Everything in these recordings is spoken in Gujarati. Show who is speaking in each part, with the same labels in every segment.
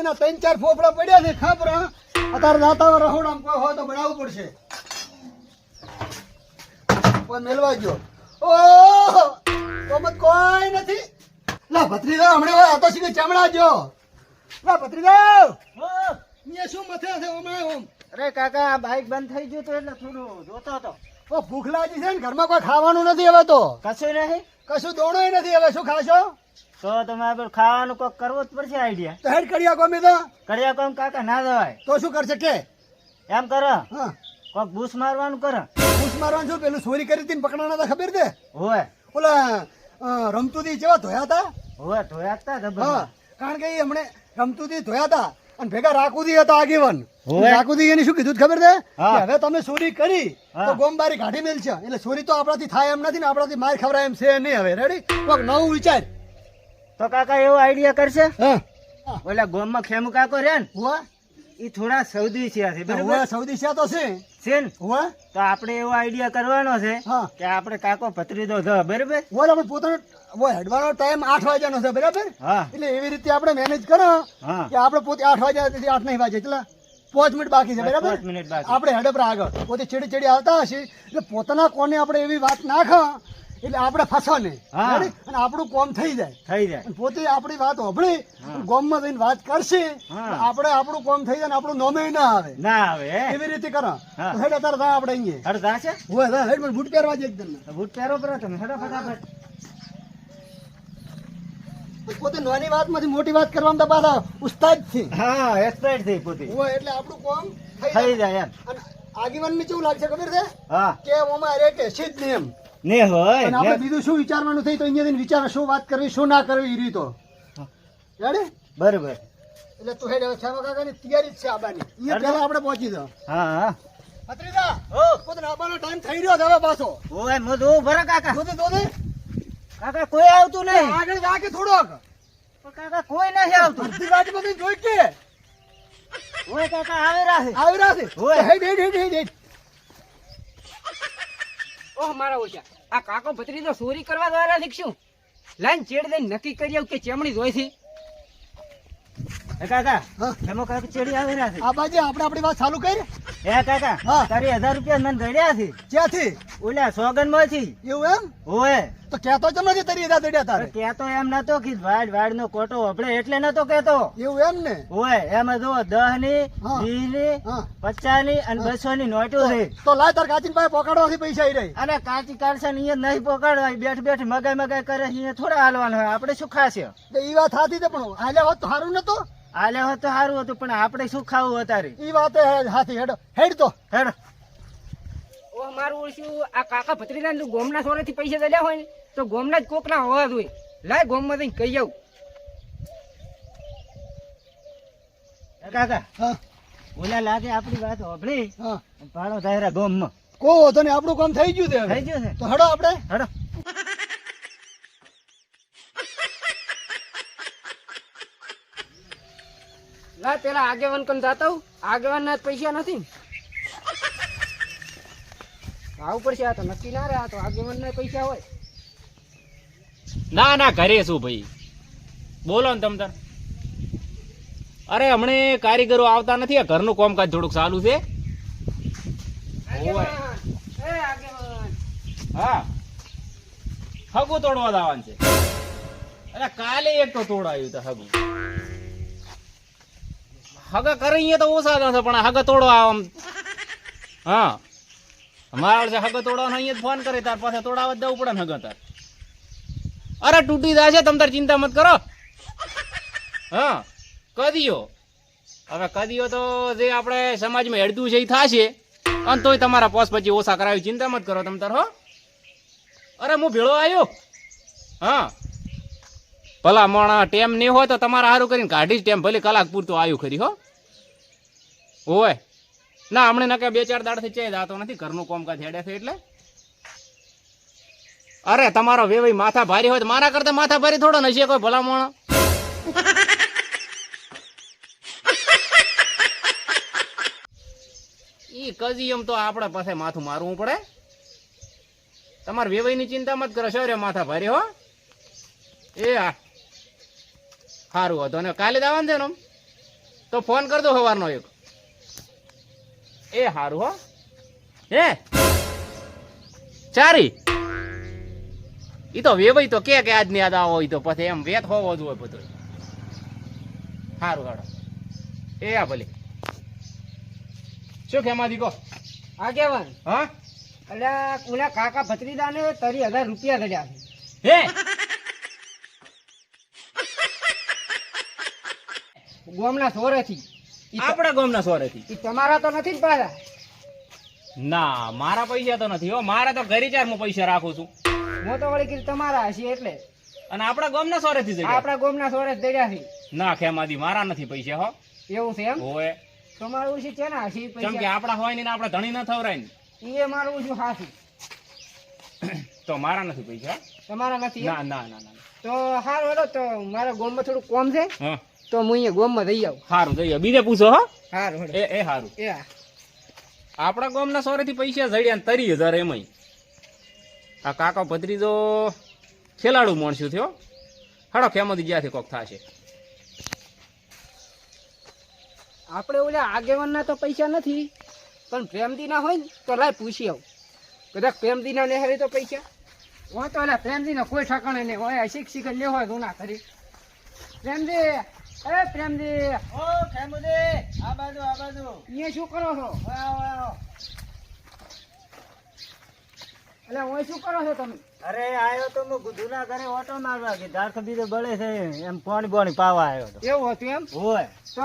Speaker 1: ના 3-4 ફોફડા પડ્યા છે ખબર અત્યારે દાતા રહોડામાં કોઈ હોય તો બનાવવું પડશે કોઈ મેલવા ગયો ઓહો કોમત કોઈ નથી લા ભત્રીજા હમણાં આ તો સીધે ચમડા જો લા ભત્રીજા મે શું મથે છે ઓમાં ઓમ
Speaker 2: અરે કાકા આ બાઈક બંધ થઈ ગયું તો એટલે થોડું જોતો હતો
Speaker 1: ઓ ભૂખ લાગી છે ને ઘરમાં કોઈ ખાવાનું નથી હવે તો
Speaker 2: કશું નહીં
Speaker 1: કશું દોણોય નથી હવે શું ખાશો
Speaker 2: તો તમારે ખાવાનું કોક કરવો જ પડશે આઈડિયા
Speaker 1: તો હેડ કડિયા કોમી તો
Speaker 2: કર્યા કોમ કાકા ના જવાય
Speaker 1: તો શું કરશે કે
Speaker 2: એમ કરો
Speaker 1: હા
Speaker 2: કોક બૂસ મારવાનું કરો
Speaker 1: પૂછ મારવાનું શું પેલું ચોરી કરી હતી ને પકડાણા હતા ખબર છે
Speaker 2: હોય
Speaker 1: ઓલા રમતુદી જેવા ધોયા હતા
Speaker 2: હોય ધોયા હતા
Speaker 1: હા
Speaker 2: જબરદસ્ત
Speaker 1: કારણ કે એ હમણે રમતુદી ધોયા હતા અને ભેગા રાખુદી હતા આગેવાન
Speaker 2: હોય.
Speaker 1: રાખુદી એને શું કીધું ખબર છે
Speaker 2: હા.
Speaker 1: કે હવે તમે ચોરી કરી
Speaker 2: હા.
Speaker 1: તો ગોમબારી કાઢી મેલ છે એટલે ચોરી તો આપણાથી થાય એમ નથી ને આપણાથી માર ખવડાય એમ છે નહીં હવે રેડી કોક નવું વિચાર
Speaker 2: તો કાકા એવો આઈડિયા કરશે
Speaker 1: હા
Speaker 2: ઓલા ગોમમાં ખેમુ કાકો રે ને
Speaker 1: હુઆ
Speaker 2: ઈ થોડા સૌદી છે બરાબર
Speaker 1: હુઆ સૌદી છે તો છે
Speaker 2: છે ને
Speaker 1: હુઆ
Speaker 2: તો આપણે એવો આઈડિયા કરવાનો છે
Speaker 1: હા
Speaker 2: કે આપણે કાકો ભત્રીજો ધ બરાબર
Speaker 1: હુઆ આપણે પોતાનો હેડવાનો ટાઈમ 8 વાગ્યાનો છે બરાબર
Speaker 2: હા
Speaker 1: એટલે એવી રીતે આપણે મેનેજ કરો
Speaker 2: હા
Speaker 1: કે આપણે પોતે 8 વાગ્યા થી 8 નહીં વાગે એટલે 5 મિનિટ બાકી છે બરાબર
Speaker 2: 5 મિનિટ બાકી
Speaker 1: આપણે હેડપ આગળ પોતે ચડી ચડી આવતા હશે એટલે પોતાના કોને આપણે એવી વાત નાખા એટલે આપણે ફસવા નહીં
Speaker 2: હા.
Speaker 1: રેડી? અને આપણું કોમ થઈ જાય
Speaker 2: થઈ જાય
Speaker 1: અને પોતે આપણી વાત હોભળી ગોમમાં જઈને વાત કરશે
Speaker 2: હા.
Speaker 1: તો આપણે આપણું કોમ થઈ જાય ને આપણું નોમે ના આવે
Speaker 2: ના આવે હે
Speaker 1: એવી રીતે કરો
Speaker 2: હા.
Speaker 1: તો હેડ અત્યારે જા આપણે અહીંયા
Speaker 2: હડ જાશે
Speaker 1: હોય જા હેડ મને બૂટ પહેરવા દે એકદમ
Speaker 2: બૂટ પહેરો પર તમે હડો ફટાફટ
Speaker 1: પોતે નાની વાતમાંથી મોટી વાત કરવામાં તો પાછા ઉસ્તાદ છે
Speaker 2: હા એક્સપર્ટ થઈ પોતે
Speaker 1: હોય એટલે આપણું કોમ થઈ
Speaker 2: થઈ
Speaker 1: જાય
Speaker 2: જાય એમ
Speaker 1: અને આગેવાનને કેવું લાગશે ખબર છે
Speaker 2: હા
Speaker 1: કે ઓમાં રેટે છે જ નહીં એમ
Speaker 2: ને હોય
Speaker 1: અને આપણે બીજું શું વિચારવાનું થઈ તો અહીંયા જઈને વિચારો શું વાત કરવી શું ના કરવી એ રીતો રેડી
Speaker 2: બરોબર
Speaker 1: એટલે તું હેડ હવે શ્યામા કાકાની તૈયારી જ છે આબાની અહીંયા પહેલા આપણે પહોંચી જાવ
Speaker 2: હા હા
Speaker 1: ભત્રીજા
Speaker 2: ઓ
Speaker 1: પોતાનો આબાનો ટાઈમ થઈ રહ્યો છે હવે પાછો
Speaker 2: ઓય મોદો ભરા કાકા
Speaker 1: દોદે
Speaker 2: કાકા કોઈ આવતું નહીં
Speaker 1: આગળ જા કે થોડોક
Speaker 2: પણ કાકા કોઈ નહીં આવતું
Speaker 1: અડધી વાત બધી જોઈ કે
Speaker 2: ઓય કાકા આવે રાહે
Speaker 1: આવી રહ્યા છે
Speaker 2: હોય.
Speaker 1: હેડ હેડ હેડ હેડ હેડ
Speaker 3: ઓહ મારા ઓછા આ કાકો ભત્રીજો ચોરી કરવા દ્વારા શીખશું લાઈન ચેડ દઈને નક્કી કરી આવું કે ચેમણી જોઈ છે
Speaker 2: એ કાકા
Speaker 1: હા.
Speaker 2: એમો કાકા ચેડી આવે રાહે
Speaker 1: આ બાજુ આપણે આપણી વાત ચાલુ કરી
Speaker 2: હે કાકા
Speaker 1: હા.
Speaker 2: તારી 1000 રૂપિયા મને દડ્યા છે
Speaker 1: ક્યાંથી
Speaker 2: ઓલા સોગન માંથી
Speaker 1: એવું એમ
Speaker 2: ઓય
Speaker 1: તો કહેતો જ નથી તારી એદા દડ્યા તારે
Speaker 2: કેતો એમ નતો કે વાડ નો કોટો આપણે એટલે નતો કેતો
Speaker 1: એવું એમ ને
Speaker 2: ઓય એમાં જો 10 ની
Speaker 1: હા.
Speaker 2: 20 ની
Speaker 1: હા
Speaker 2: 50 ની અને 200 ની નોટો છે
Speaker 1: તો લાય તાર કાચીન પાસે પકડવાથી પૈસા આવી રહી
Speaker 2: અને કાચી કાઢશે ને અહીંયા નહીં પકડવાય બેઠ બેઠ મગાઈ કરે અહીંયા થોડા હાલવાનું હોય આપણે શું ખાશે
Speaker 1: તો ઈ વાત સાચી છે પણ હાલ્યા હોત તો સારું નતો
Speaker 2: હાલે હોત તો સારું હતું પણ આપણે શું ખાવું અત્યારે
Speaker 1: ઈ વાત હાથી હેડ હેડ તો
Speaker 2: હેડ
Speaker 3: ઓહ મારું ઓછું આ કાકા ભત્રીજા ગોમના સોરેથી પૈસા દલ્યા હોય ને તો ગોમના જ કોકના હોવા જોઈએ લાય ગોમમાં જઈને કહી આવું
Speaker 2: એ કાકા
Speaker 1: હા
Speaker 2: ઓલા લાગે આપણી વાત હોભળી
Speaker 1: હા
Speaker 2: ભાડો ધાયરા ગોમમાં
Speaker 1: કો તો ને આપણું કામ થઈ ગયું છે હવે.
Speaker 2: થઈ ગયું છે
Speaker 1: તો હેડો આપણે
Speaker 2: હેડો
Speaker 3: લાય પેલા આગેવાન કન જાતા હું આગેવાનના જ પૈસા નથી ને. આવું પડશે આ તો નક્કી ના રહે આ તો આગેવાનના પૈસા હોય
Speaker 4: ના ના ઘરે શું ભાઈ બોલો ને તમ તાર અરે હમણે કારીગરો આવતા નથી આ ઘરનું કામકાજ થોડુંક ચાલુ છે
Speaker 3: આગેવાન એ આગેવાન
Speaker 4: હા હગું તોડવા દાવાનું છે અરે કાલે એક તો તોડાયું તો હગું હગા કરે અહીંયા તો ઓછા થશે પણ હગા તોડવા આમ હા અમારા વર્ષે હગા તોડવાનો અહીંયા જ ફોન કરે તાર પાસે તોડાવવા જ જવું પડે ને હગા તાર અરે તૂટી જશે તમ તાર ચિંતા મત કરો હા કદીઓ હવે કદીઓ તો જે આપણે સમાજમાં હેડતું છે એ થશે અને તોય તમારા પોસ પછી ઓછા કરાવી ચિંતા મત કરો તમ તાર હો અરે હું ભેળો આવ્યો હા ભલા મોણા ટેમ નહીં હોય તો તમારા સારું કરીને કાઢી જ ટેમ ભલે કલાક પૂરતું આવ્યું ખરી હો હોય ના હમણાં ના કે 2-4 દાડથી ચે જાતો નથી ઘરનું કામકાજ હેડે છે એટલે અરે તમારો વેવાઈ માથા ભારી હોય તો મારા કરતા માથા ભારી થોડો નશે કોઈ ભલા મોણા ઈ કજી એમ તો આપણે પાસે માથું મારવું પડે તમારે વેવાઈની ચિંતા મત કરો શૌર્ય માથા ભારી હો એ હા સારું હતું અને કાલે દાવાનું છે ને તો ફોન કરજો સવારનો એક. એ હારું હો. હે ચારી ઈ તો વેવાઈ તો કે આજની યાદ આવો હોય તો પછી એમ વેત હોવો જ હોય બધું. હારું હાડો. એ આ ભલે શું ખેમાથી કહો.
Speaker 3: આગેવાન
Speaker 4: હા
Speaker 3: એટલે ઓલા કાકા ભત્રીજાને 30,000 રૂપિયા દડ્યા છે.
Speaker 4: હે
Speaker 3: ગોમના સોરેથી.
Speaker 4: આપણા ગામના સોરેથી.
Speaker 3: ઈ તમારા તો નથી જ પાછા.
Speaker 4: ના મારા પૈસા તો નથી હો. મારા તો ઘરે ચારમાં પૈસા રાખું છું.
Speaker 3: હું તો વળી કીધું તમારા હશે એટલે.
Speaker 4: અને આપણા ગામના સોરેથી જ
Speaker 3: આપણા ગોમના સોરે દડ્યા છે.
Speaker 4: ના ખેમાથી મારા નથી પૈસા હો.
Speaker 3: એવું છે એમ?
Speaker 4: હોય
Speaker 3: તમારું ઓછી છે ને હશે
Speaker 4: કેમ કે
Speaker 3: પૈસા.
Speaker 4: આપણા હોય ને આપણે ધણી ના થવરાય ને.
Speaker 3: એ મારું ઓછું હાથું.
Speaker 4: તો મારા નથી પૈસા.
Speaker 3: તમારા નથી એમ?
Speaker 4: ના ના ના ના.
Speaker 3: તો હારું હેડો તો મારા ગોમમાં થોડું કોમ છે
Speaker 4: હા
Speaker 3: તો હું અહીંયા ગોમમાં જઈ આવું.
Speaker 4: સારું જઈએ બીજે પૂછો હો.
Speaker 3: હારું હેડો.
Speaker 4: એ સારું.
Speaker 3: એ હા.
Speaker 4: આપણા ગામના સોરેથી પૈસા જડ્યા 30,000 એમાંય. આ કાકા ભત્રીજો ખેલાડુ માણસ્યું થયો. હાડો ખેમાંથી જ્યાંથી કોક થશે.
Speaker 3: આપણે ઓલા આગેવાનના તો પૈસા નથી પણ પ્રેમદીના હોય ને તો લાય પૂછી આવું. કદાચ પ્રેમદીના ને હારી તો પૈસા હોય તો ઓલા પ્રેમદીના કોઈ ઠકાણે નહીં હોય. શિક્ષિક લે હોય તો ના કરી. પ્રેમદી એ પ્રેમદી
Speaker 2: ઓ ખેમુદી આ બાજુ
Speaker 3: અહીંયા શું કરો છો? એટલે હું શું કરો છો તમે?
Speaker 2: અરે આયો તો હું ગુધુના ઘરે ઓટો મારવા કે ધારખ બીજો બળે છે એમ પાણી પાવા આવ્યો તો.
Speaker 3: એવું હતું એમ?
Speaker 2: હોય
Speaker 3: તો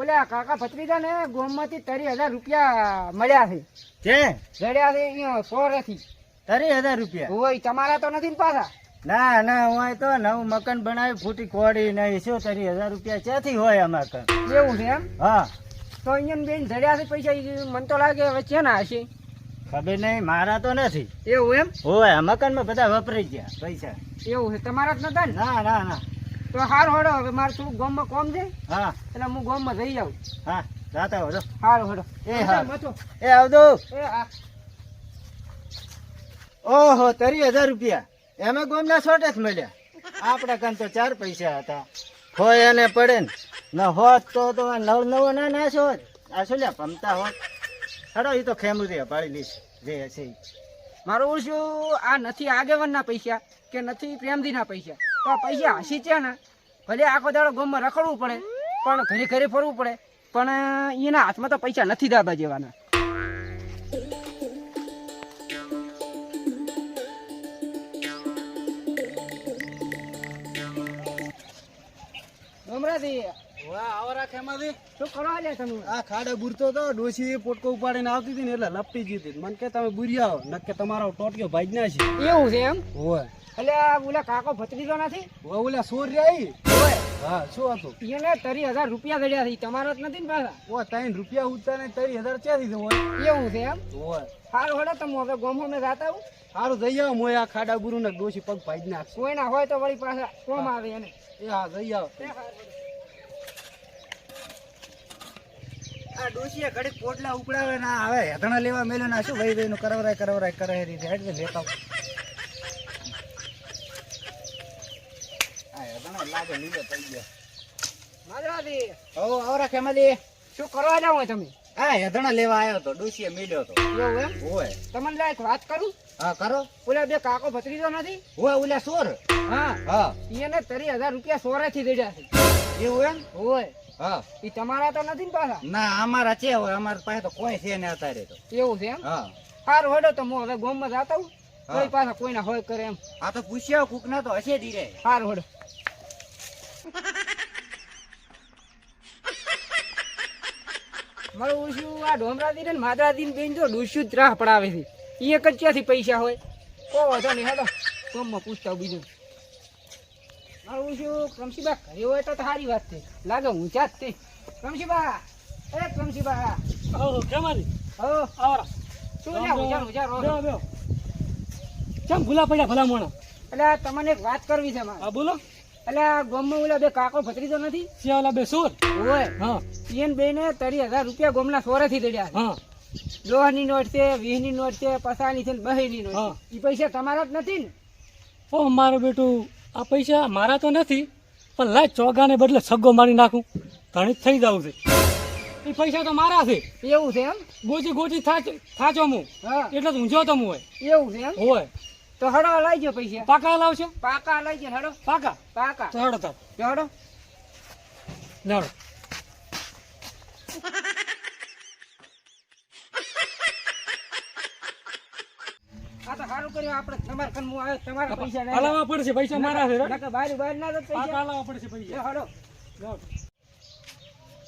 Speaker 3: ઓલા કાકા ભત્રીજા ને ગોમમાંથી 30,000 રૂપિયા મળ્યા છે.
Speaker 2: છે
Speaker 3: જડ્યા છે અહીંયા સોરેથી.
Speaker 2: 30,000 રૂપિયા.
Speaker 3: હોય તમારા તો નથી ને પાછા.
Speaker 2: ના હોય તો નવું મકાન બનાવી ફૂટી કોડી નહીં શું 30,000 રૂપિયા ક્યાંથી હોય અમારે કણ?
Speaker 3: એવું છે એમ?
Speaker 2: હા
Speaker 3: તો અહીંયા બેન જડ્યા છે પૈસા. ઈ મને તો લાગે હવે છે ને હશે.
Speaker 2: ખબર નહીં મારા તો નથી.
Speaker 3: એવું એમ?
Speaker 2: હોય મકાનમાં બધા વપરાઈ ગયા પૈસા.
Speaker 3: એવું છે તમારા જ નતા ને?
Speaker 2: ના
Speaker 3: તો હારું હેડો હવે મારે થોડું ગામમાં કોમ છે
Speaker 2: હા
Speaker 3: એટલે હું ગામમાં જઈ જાઉં.
Speaker 2: હા જાતા હો
Speaker 3: હારું હેડો.
Speaker 2: એ હા
Speaker 3: મથો.
Speaker 2: એ આવજો.
Speaker 3: એ હા.
Speaker 2: ઓહો 30,000 રૂપિયા એમાં ગોમના છોટે જ મળ્યા. આપડા કાન તો 4 પૈસા હતા. હોય એને પડે ને ન હોત તો નવો ના નાશ હોત. આ શું લ્યા ભમતા હોત. હડો એ તો ખેમુદી પાડી લઈશ જે હશે ઈ.
Speaker 3: મારું ઓળશું આ નથી આગેવાનના પૈસા કે નથી પ્રેમદીના પૈસા. તો આ પૈસા હસી છે ને ભલે આખો દાડો ગામમાં રખડવું પડે પણ ઘરે ઘરે ફરવું પડે પણ એના હાથમાં તો પૈસા નથી દાબા જેવાના. ગમરાજી
Speaker 1: વાહ આવરા ખેમાથી
Speaker 3: શું કરો લે તમે?
Speaker 1: આ ખાડે બુરતો તો ડોશી પોટકો ઉપાડીને આવતી હતી ને એટલે લપટી જીતી. મને કે તમે બુરિયા આવો નક્કે તમારો ટોટિયો ભાઈ ના છે.
Speaker 3: એવું છે એમ?
Speaker 1: હોય
Speaker 3: એટલે આ ઓલા કાકો ભત્રીજો નથી?
Speaker 1: ઓલા સોર રહી. હા શું હતું?
Speaker 3: એને 30,000 રૂપિયા દડ્યા છે. તમારો જ નથી ને પાછા?
Speaker 1: ઓ 3 રૂપિયા ઉઠતા ને 30,000 ક્યાંથી હોય?
Speaker 3: એવું છે એમ?
Speaker 1: હોય
Speaker 3: સારું હેડો તમે હવે ગામમાં મેં જાતા આવું.
Speaker 1: સારું જઈ આવો. મોય આ ખાડા બુરુ ને ડોશી પગ ભાઈ નાખશે.
Speaker 3: કોઈ ના હોય તો વળી પાછા કોમ આવે એને.
Speaker 1: એ હા જઈ આવો.
Speaker 2: આ ડોશીએ ઘડીક પોટલા ઉપડાવે ના આવે હેતણા લેવા મેલ્યો ના શું ભાઈ નું કરવરાય કરે રીતે હેડ લેતા આ હેતણા લાગે લીલો થઈ ગયો.
Speaker 3: માધરાજી
Speaker 2: ઓ આવરા ખેમાદી
Speaker 3: શું કરવા જાવ તમે?
Speaker 2: આ હેતણા લેવા આવ્યો તો ડોશીએ મેલ્યો તો.
Speaker 3: એવું એમ?
Speaker 2: હોય
Speaker 3: તમને લાયક વાત કરું.
Speaker 2: હા કરો.
Speaker 3: ઓલા બે કાકો ભત્રીજો નથી?
Speaker 2: હોય ઓલા સોર.
Speaker 3: હા
Speaker 2: હા
Speaker 3: એને 30,000 રૂપિયા સોરેથી દડ્યા છે.
Speaker 2: એવું એમ.
Speaker 3: હોય
Speaker 2: હા
Speaker 3: ઈ તમારા તો નથી ને પાછા?
Speaker 2: ના અમારા છે હોય અમારા પાસે તો કોઈ છે ને અત્યારે તો.
Speaker 3: એવું છે એમ?
Speaker 2: હા
Speaker 3: સારું હેડો તો હું હવે ગામમાં જાતા આવું.
Speaker 2: હા.
Speaker 3: કોઈ પાછા કોઈના હોય કરે એમ.
Speaker 2: આ તો પૂછ્યા કુક ના તો હશે ધીરે.
Speaker 3: સારું હેડો. મારું ઓછું આ ડોમરાદી ને માદરાદી બેન જો ડૂસ્યું જ રાહ પડાવે છે. ઈ એક જ ક્યાંથી પૈસા હોય? કો વાંધો નહીં હેડો ગામમાં પૂછતા આવું બીજું. મારું ઓછું કમશીબા ઘરે હોય તો સારી વાત છે. લાગે ઊંચા જ તે. કમશીબા એ કમશીબા
Speaker 1: કેમારી
Speaker 3: હો
Speaker 1: આવરા
Speaker 3: શું લ્યા ઊંચા રહો?
Speaker 1: કેમ ભૂલા પડ્યા ભલા મોણા?
Speaker 3: એટલે આ તમને એક વાત કરવી છે મારે.
Speaker 1: હા બોલો.
Speaker 3: એટલે આ ગામમાં ઓલા બે કાકો ભત્રીજો નથી?
Speaker 1: સિયાલા બે સોર.
Speaker 3: હોય
Speaker 1: હા
Speaker 3: એને બેને 30,000 રૂપિયા ગામના સોરેથી દડ્યા છે.
Speaker 1: હા
Speaker 3: 10ની નોટ છે, 20ની નોટ છે, 50ની છે, 2ની નોટ
Speaker 1: હા.
Speaker 3: છે. ઈ પૈસા તમારા જ નથી ને?
Speaker 1: ઓ મારો બેટું આ પૈસા મારા તો નથી પણ લાય ચોગાને બદલે સગ્ગો મારી નાખું.
Speaker 5: ઘણી જ થઈ જાવ છે એ પૈસા તો મારા છે
Speaker 3: એવું છે એમ?
Speaker 5: ગોચી ગોચી થાચો હું
Speaker 3: હા
Speaker 5: એટલે જ ઊંઝો તો હું હોય
Speaker 3: એવું છે એમ?
Speaker 5: હોય
Speaker 3: તો હડો લાવજો પૈસા.
Speaker 5: પાકા લાવશો
Speaker 3: પાકા લાવજો હડો.
Speaker 5: પાકા
Speaker 3: પાકા
Speaker 5: તો હેડો તાર
Speaker 3: તો હડો.
Speaker 5: લેવડો
Speaker 3: આ તો સારું કર્યું આપણે તમારા કનમું આવ્યો તમારા પૈસા નહીં.
Speaker 5: હલાવવા પડશે પૈસા મારા છે હેડો.
Speaker 3: નકર બહાર ના તો
Speaker 5: પાકા
Speaker 3: પૈસા.
Speaker 5: હલાવવા પડશે પૈસા
Speaker 3: એ હડો
Speaker 5: લેવડો.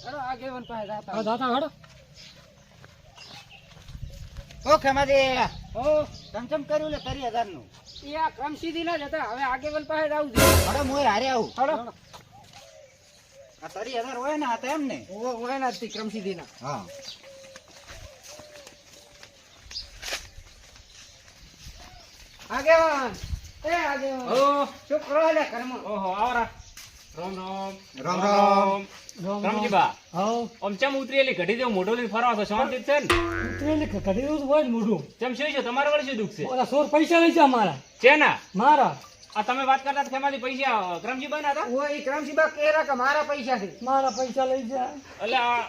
Speaker 3: હડો આગેવાન પાસે જાતા.
Speaker 5: હા દાતા હેડો
Speaker 2: ઓ ખેમાજી
Speaker 3: ઓ
Speaker 2: ચમચમ કર્યું લે 30,000 નું
Speaker 3: ઈ આ ક્રમ સીધી ના જતા હવે આગેવાન પાસે આવું છે.
Speaker 2: અરે મોય હારે આવું
Speaker 3: હડો
Speaker 2: આ 30,000 હોય ને આ તો એમ ને
Speaker 3: ઓ હોય ના તી ક્રમ સીધી ના.
Speaker 2: હા
Speaker 3: આગેવાન એ આગેવાન
Speaker 4: ઓ
Speaker 3: શું કરો લે ઘરમાં?
Speaker 4: ઓહો આવરા રામ રામ
Speaker 2: રામ રામ.
Speaker 4: રમજીબા
Speaker 5: હા
Speaker 4: આમ ચમ ઉતરેલી ઘડી દેવું મોઢો લઈને ફરવા તો શાંતિ જ છે ને
Speaker 5: ઉતરેલી કઢી દઉં હોય જ મોઢું
Speaker 4: ચમ શું છે તમારે વળી શું દુઃખ છે
Speaker 5: ઓલા 100 પૈસા લઈ જા મારા
Speaker 4: છે ના
Speaker 5: મારા
Speaker 4: આ તમે વાત કરતા હતા કે એમાંથી પૈસા કરમજીબા ના હતા
Speaker 3: ઓ ઈ ક્રમસીબા કેરા કે મારા પૈસા છે.
Speaker 5: મારા પૈસા લઈ જા
Speaker 4: એટલે આ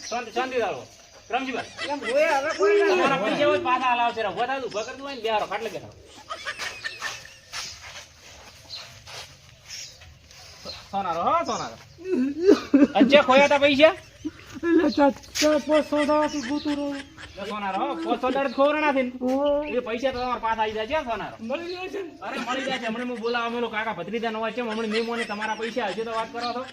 Speaker 4: શાંતિ દાડો કરમજીબા
Speaker 3: એમ હોય હવે કોઈ ના
Speaker 4: તમારા પૈસા હોય તો પાછા હલાવશે રે વધારે ઉભા કરતું હોય ને બિહારો ખાટલે બેઠા સોનારો હો સોનારો અચ્છા ખોયા તા પૈસા
Speaker 5: એટલે ચાર પાંચ સોદાથી ગોતું રહ્યું
Speaker 4: સોનારો હો $500 ખોરણા થી એ પૈસા તો તમારા પાછા આવી જાય છે સોનારો
Speaker 5: મળી જાય છે ને?
Speaker 4: અરે મળી જાય છે હમણાં હું બોલાવા મેલો કાકા ભત્રીજા નો વાત છે હમણાં મેમોને તમારા પૈસા હશે તો વાત કરો છો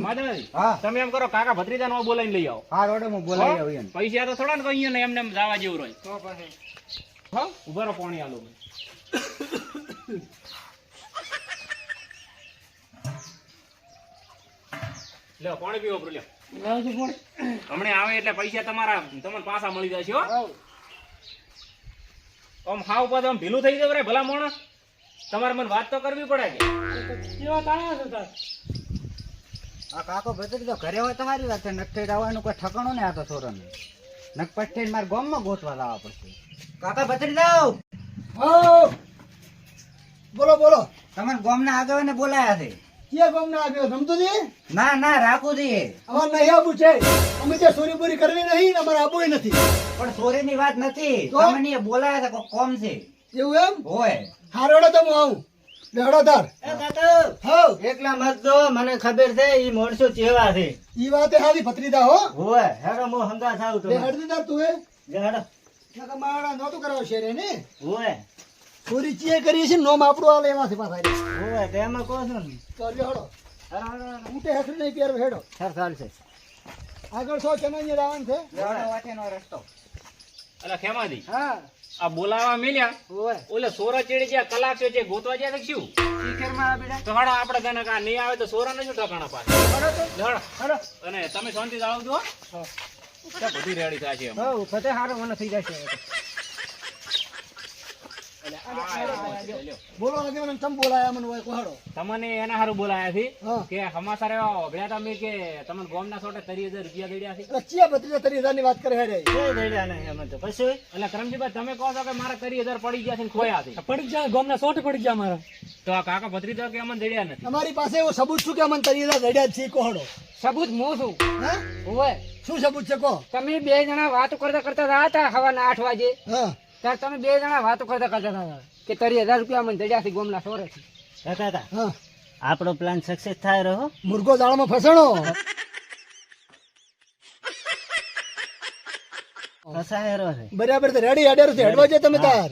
Speaker 4: માધવજી
Speaker 2: હા
Speaker 4: તમે એમ કરો કાકા ભત્રીજા નો બોલાવીને લઈ આવો
Speaker 2: હા રોડે હું બોલાવી આવું એને
Speaker 4: પૈસા તો થોડા ને કહીએ ને એમને એમ જવા જેવું રહે
Speaker 3: તો પછી
Speaker 4: હા ઉભા રહો પાણી આલો લ્યો પાણી પીવો લ્યો
Speaker 5: લાવજો પણ.
Speaker 4: હમણાં આવે એટલે પૈસા તમારા તમને પાછા મળી જશે હો આમ હાવ પાછું આમ ઢીલું થઈ જવું રે ભલા માણસ તમારે મને વાત તો કરવી પડે કે
Speaker 5: કેવા તાળા છે તાર?
Speaker 2: આ કાકો ભત્રી તો ઘરે હોય તમારી વાત છે નકઠેડ આવવાનું કોઈ ઠકાણું ને આ તો છોરાને નક પઠેડ મારા ગામમાં ગોતવા લાવવા પડશે કાકા ભત્રી જાવ
Speaker 1: હા બોલો બોલો
Speaker 2: તમારા ગામના આગેવાને બોલાયા છે
Speaker 1: ક્યાં ગામના આવ્યો રમતુજી?
Speaker 2: ના ના રાખુજી
Speaker 1: અમારે નહીં આવું છે અમે ત્યાં ચોરી બોરી કરવી નહીં ને અમારે આવું નથી
Speaker 2: પણ ચોરીની વાત નથી
Speaker 1: તો?
Speaker 2: તમને બોલાયા છે કોઈ કોમ છે
Speaker 1: એવું એમ
Speaker 2: હોય
Speaker 1: હારોડો તો હું આવું બેહડો તાર
Speaker 2: એ કાકા
Speaker 1: હાવ
Speaker 2: એકલા મત દો મને ખબર છે ઈ મોણસો ચેવા છે
Speaker 1: ઈ વાતે હારી ભત્રીદા હો
Speaker 2: હોય હેડો મો હંગા થાવ તો
Speaker 1: બેહડતી તાર તું એ
Speaker 2: હેડો
Speaker 1: નકર મારા નહોતું કરાવ શેરે ને
Speaker 2: હોય
Speaker 1: ચોરી ચીએ કરી છે ને નોમ આપણું આ લેવાથી પાછા
Speaker 2: હોય તેમાં કહો છો ને
Speaker 1: તો લ્યો હડો
Speaker 2: હેડો હેડો
Speaker 1: ઊંટે હેઠળ નહીં પહેરવું હેડો
Speaker 2: સર ચાલશે
Speaker 1: આગળ છો ચનાઈ રાવણ છે
Speaker 2: હેડો વાટેનો રસ્તો
Speaker 4: એટલે ખેમાજી
Speaker 3: હા
Speaker 4: આ બોલાવા મેલ્યા
Speaker 3: ઓય
Speaker 4: ઓલે સોરા ચેડી જ્યાં કલાક છે જે ગોતવા જ્યાં તો શું
Speaker 3: શીખરમાં આ બેડા
Speaker 4: તો હાડો આપણે તને કા નહીં આવે તો સોરા ને શું ઠકાણા પાછા
Speaker 3: હડો તો
Speaker 4: હાડો
Speaker 3: હડો
Speaker 4: અને તમે શાંતિ આવજો હો તો બધી રેડી થાય છે એમ.
Speaker 3: હો ફતે હારો મને થઈ જશે હવે તો.
Speaker 4: લ્યો.
Speaker 1: બોલો આગળ તમે બોલાયા મને હોય કોહડો
Speaker 4: તમને એના હારું બોલાયા છે
Speaker 1: હા
Speaker 4: કે સમાચાર એવા ઓભળ્યા તમે કે તમને ગોમના સોટે 30,000 રૂપિયા દેડ્યા છે
Speaker 1: એટલે ચિયા ભત્રીજા 30,000 ની વાત કરે હેડે
Speaker 2: કોઈ દેડ્યા નહીં અમે તો પછી
Speaker 4: એટલે કરમજીભાઈ તમે કહો છો કે મારા 30,000 પડી ગયા છે ને ખોયા છે
Speaker 5: પડી ગયા ગામના 100 પડી ગયા મારા
Speaker 4: તો આ કાકા ભત્રીજા કે અમને દેડ્યા નથી
Speaker 1: તમારી પાસે એવું સબૂત શું કે અમને 30,000 જડ્યા જ છે કોહડો
Speaker 3: સબૂત મો છું
Speaker 1: હા
Speaker 3: ઓય
Speaker 1: શું સબૂત છે કો
Speaker 3: તમે બે જણા વાતો કરતા કરતા હતા સવારના 8 વાગે
Speaker 1: હા
Speaker 3: ત્યારે તમે બે જણા વાતો કરતા કરતા હતા કે 30,000 રૂપિયા મને જડ્યા છે ગોમના સોરેથી.
Speaker 2: કાકા
Speaker 1: હા
Speaker 2: આપણો પ્લાન સક્સેસ થાય રહ્યો
Speaker 1: મુર્ગો દાળમાં ફસણો
Speaker 2: ફસાય રહ્યો છે
Speaker 1: બરાબર તો રેડી હેડેર છે હેડવા છે તમે તાર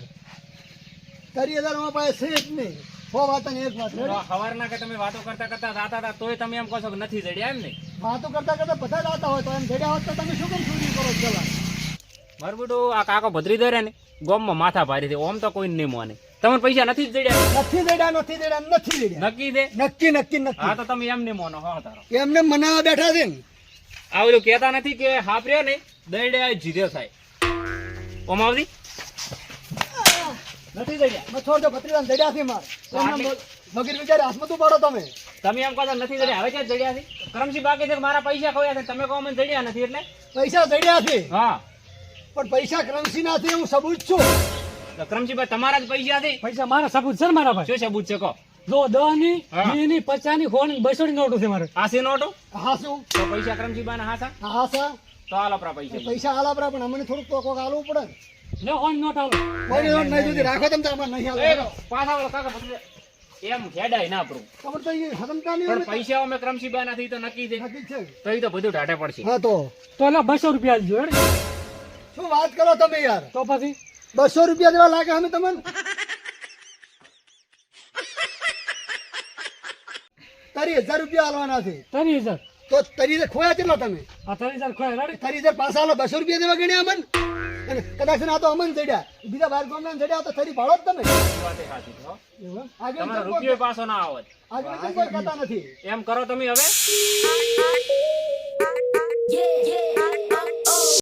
Speaker 1: 30,000 અમારા પાસે છે જ નહીં હો વાત ને એક વાત
Speaker 4: તો સવારના કે તમે વાતો કરતા કરતા જાતા હતા તોય તમે એમ કહો છો કે નથી જડ્યા એમ નહીં
Speaker 1: વાતો કરતા કરતા બધા આવતા હોય તો એમ જડ્યા હોત તો તમે શું કેમ ચોરી કરો છો પેલા
Speaker 4: મારું બેટું આ કાકો ભત્રીજો રે ને ગોમમાં માથા ભારી છે ઓમ તો કોઈ નહીં મોને તમને પૈસા નથી જ જડ્યા
Speaker 1: નથી જડ્યા નથી જડ્યા નથી જડ્યા
Speaker 4: નક્કી દે
Speaker 1: નક્કી નક્કી
Speaker 4: હા
Speaker 1: નક્કી
Speaker 4: તો તમે એમ નહીં મોનો હો તારો
Speaker 1: એમને મનાવા બેઠા છે ને
Speaker 4: આ ઓલું કહેતા નથી કે હાપ્યો ને દઈડે જીધ્યો થાય ઓમ આવતી
Speaker 1: નથી જડ્યા મેં છોડજો ભત્રીજાને જડ્યા છે માર એમને મગર વિચારે હાથમાં તું પાડો તમે
Speaker 4: તમે એમ કહો છો નથી જડ્યા હવે ક્યાં જડ્યા છે કરમસી બાકી છે કે મારા પૈસા ખોયા છે તમે કહો મને જડ્યા નથી એટલે
Speaker 1: પૈસા જડ્યા છે
Speaker 4: હા
Speaker 1: પણ પૈસા કરન્સી નથી હું સબૂત છું
Speaker 4: તો કરમસીભાઈ તમારા જ પૈસા છે
Speaker 5: પૈસા મારા સબૂત છે ને મારા ભાઈ
Speaker 4: શું સબૂત છે કહો
Speaker 5: જો 10 ની
Speaker 4: હા.
Speaker 5: 20 ની 50 ની 100 ની 200 ની નોટો છે મારે.
Speaker 4: આ છે નોટો
Speaker 1: હા શું
Speaker 4: તો પૈસા કરમજીબાના હાસા
Speaker 1: હા સર
Speaker 4: તો હાલ આપણા પૈસા
Speaker 1: પૈસા હાલ આપડા પણ અમને થોડુંક તો કોક હાલવું પડે ને.
Speaker 5: લે 100 ની નોટ આલો.
Speaker 1: કોઈ નોટ નહીં જોતી રાખો તમે તાર અમારે નહીં
Speaker 4: એ
Speaker 1: હાલવું.
Speaker 4: પાછા વાળો કાકા પકડે. એમ ખેડાય ના આપણું
Speaker 1: ખબર તો એ હદમતા નહીં
Speaker 4: પણ
Speaker 1: હોય ને.
Speaker 4: પૈસા અમે ક્રમશીબા નથી તો નક્કી છે
Speaker 1: નક્કી જ છે.
Speaker 4: તો એ તો બધું ઢાઢે પડશે
Speaker 1: હા તો
Speaker 5: તો લે 200 રૂપિયા આલજો હેડ.
Speaker 1: શું વાત કરો તમે યાર
Speaker 5: તો પછી
Speaker 1: 200 રૂપિયા જેવા લાગે અમે તમને તારી 1000 રૂપિયા આલવાના છે
Speaker 5: 30,000.
Speaker 1: તો તારી ખોયા કેટલા તમે
Speaker 5: આ 30,000 ખોય રેડી.
Speaker 1: તારી 1000 પાછા આલો 200 રૂપિયા દેવા ગણ્યા અમન અને કદાચ ના તો અમન ચડ્યા બીજા બાર ગામના ચડ્યા તો તારી ભાડો જ તમે
Speaker 4: એ વાતે સાચી છે, હો.
Speaker 5: એવું એમ?
Speaker 1: આગળ
Speaker 4: તમારો
Speaker 1: તો
Speaker 4: રૂપિયો પાછો ના આવત
Speaker 1: આગળ તો કોઈ કહેતા નથી
Speaker 4: એમ કરો તમે હવે